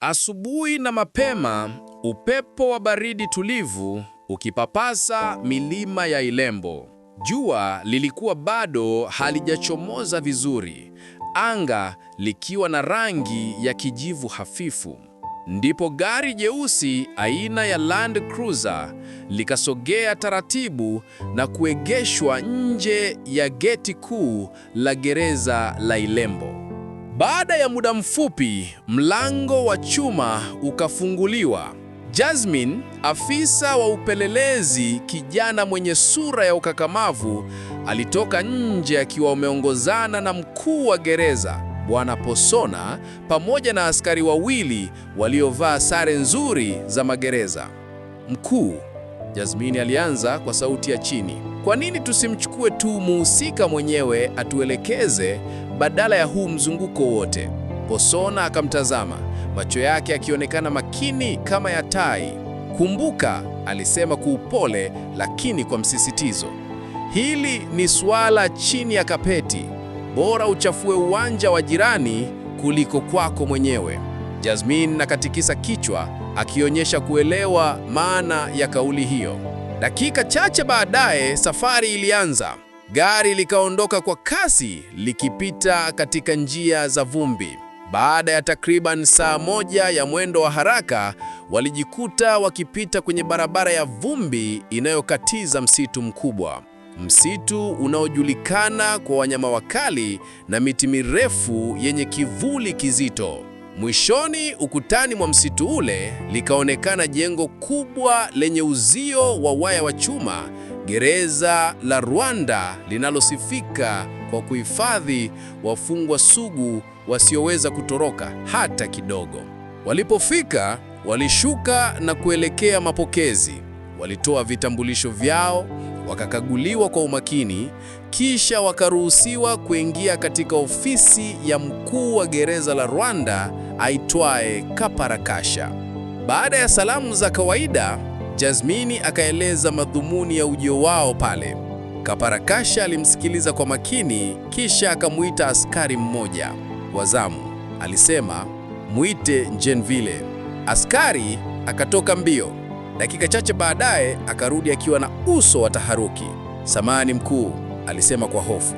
Asubuhi na mapema, upepo wa baridi tulivu ukipapasa milima ya Ilembo. Jua lilikuwa bado halijachomoza vizuri, anga likiwa na rangi ya kijivu hafifu. Ndipo gari jeusi aina ya Land Cruiser likasogea taratibu na kuegeshwa nje ya geti kuu la gereza la Ilembo. Baada ya muda mfupi, mlango wa chuma ukafunguliwa. Jasmine, afisa wa upelelezi, kijana mwenye sura ya ukakamavu, alitoka nje akiwa ameongozana na mkuu wa gereza, Bwana Posona, pamoja na askari wawili waliovaa sare nzuri za magereza. "Mkuu," Jasmine alianza kwa sauti ya chini, "kwa nini tusimchukue tu muhusika mwenyewe atuelekeze badala ya huu mzunguko wote?" Posona akamtazama, macho yake yakionekana makini kama ya tai. "Kumbuka," alisema kwa upole lakini kwa msisitizo, "hili ni swala chini ya kapeti. Bora uchafue uwanja wa jirani kuliko kwako mwenyewe." Jasmine akatikisa kichwa akionyesha kuelewa maana ya kauli hiyo. Dakika chache baadaye safari ilianza. Gari likaondoka kwa kasi likipita katika njia za vumbi. Baada ya takriban saa moja ya mwendo wa haraka, walijikuta wakipita kwenye barabara ya vumbi inayokatiza msitu mkubwa. Msitu unaojulikana kwa wanyama wakali na miti mirefu yenye kivuli kizito. Mwishoni, ukutani mwa msitu ule, likaonekana jengo kubwa lenye uzio wa waya wa chuma, gereza la Rwanda linalosifika kwa kuhifadhi wafungwa sugu wasioweza kutoroka hata kidogo. Walipofika, walishuka na kuelekea mapokezi. Walitoa vitambulisho vyao, wakakaguliwa kwa umakini, kisha wakaruhusiwa kuingia katika ofisi ya mkuu wa gereza la Rwanda aitwaye Kaparakasha. Baada ya salamu za kawaida, Jasmine akaeleza madhumuni ya ujio wao pale. Kaparakasha alimsikiliza kwa makini, kisha akamuita askari mmoja wa zamu. Alisema, "Muite Njenvile." Askari akatoka mbio. Dakika chache baadaye akarudi akiwa na uso wa taharuki. "Samahani mkuu," alisema kwa hofu.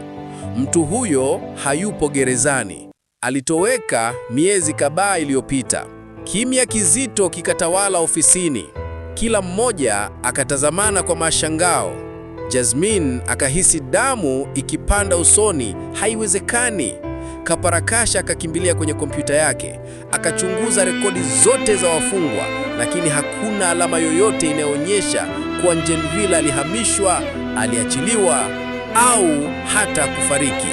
"Mtu huyo hayupo gerezani. Alitoweka miezi kadhaa iliyopita." Kimya kizito kikatawala ofisini. Kila mmoja akatazamana kwa mashangao. Jasmine akahisi damu ikipanda usoni. Haiwezekani! Kaparakasha akakimbilia kwenye kompyuta yake, akachunguza rekodi zote za wafungwa, lakini hakuna alama yoyote inayoonyesha kuwa Njenvile alihamishwa, aliachiliwa au hata kufariki.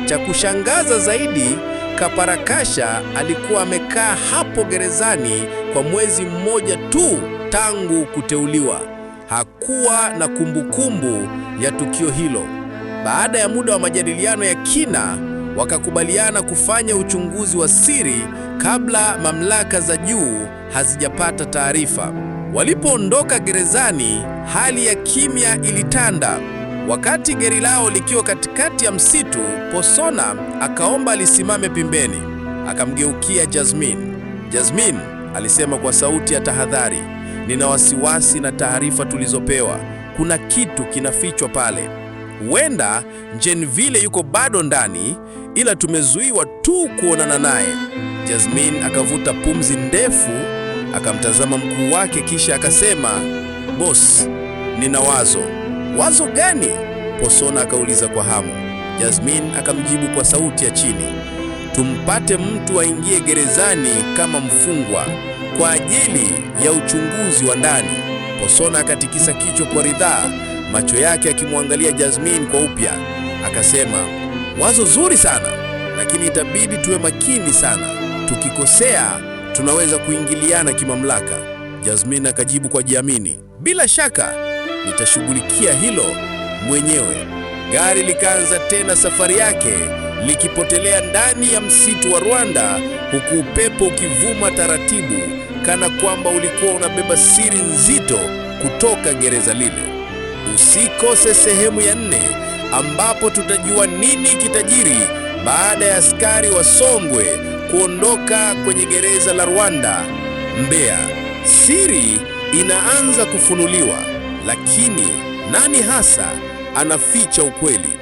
Cha kushangaza zaidi, Kaparakasha alikuwa amekaa hapo gerezani kwa mwezi mmoja tu tangu kuteuliwa. Hakuwa na kumbukumbu ya tukio hilo. Baada ya muda wa majadiliano ya kina, wakakubaliana kufanya uchunguzi wa siri kabla mamlaka za juu hazijapata taarifa. Walipoondoka gerezani, hali ya kimya ilitanda. Wakati gari lao likiwa katikati ya msitu, Posona akaomba lisimame pembeni. Akamgeukia Jasmine. "Jasmine," alisema kwa sauti ya tahadhari, "nina wasiwasi na taarifa tulizopewa. Kuna kitu kinafichwa pale. Huenda Njenvile yuko bado ndani, ila tumezuiwa tu kuonana naye." Jasmine akavuta pumzi ndefu, akamtazama mkuu wake, kisha akasema, "Boss, nina wazo." "Wazo gani?" Posona akauliza kwa hamu. Jasmine akamjibu kwa sauti ya chini, "Tumpate mtu aingie gerezani kama mfungwa kwa ajili ya uchunguzi wa ndani." Posona akatikisa kichwa kwa ridhaa, macho yake akimwangalia Jasmine kwa upya. Akasema, "Wazo zuri sana, lakini itabidi tuwe makini sana. Tukikosea, tunaweza kuingiliana kimamlaka." Jasmine akajibu kwa jiamini, "Bila shaka, nitashughulikia hilo mwenyewe." Gari likaanza tena safari yake, likipotelea ndani ya msitu wa Rwanda, huku upepo ukivuma taratibu, kana kwamba ulikuwa unabeba siri nzito kutoka gereza lile. Usikose sehemu ya 4 ambapo tutajua nini kitajiri baada ya askari wa Songwe kuondoka kwenye gereza la Rwanda, Mbeya. Siri inaanza kufunuliwa, lakini nani hasa anaficha ukweli?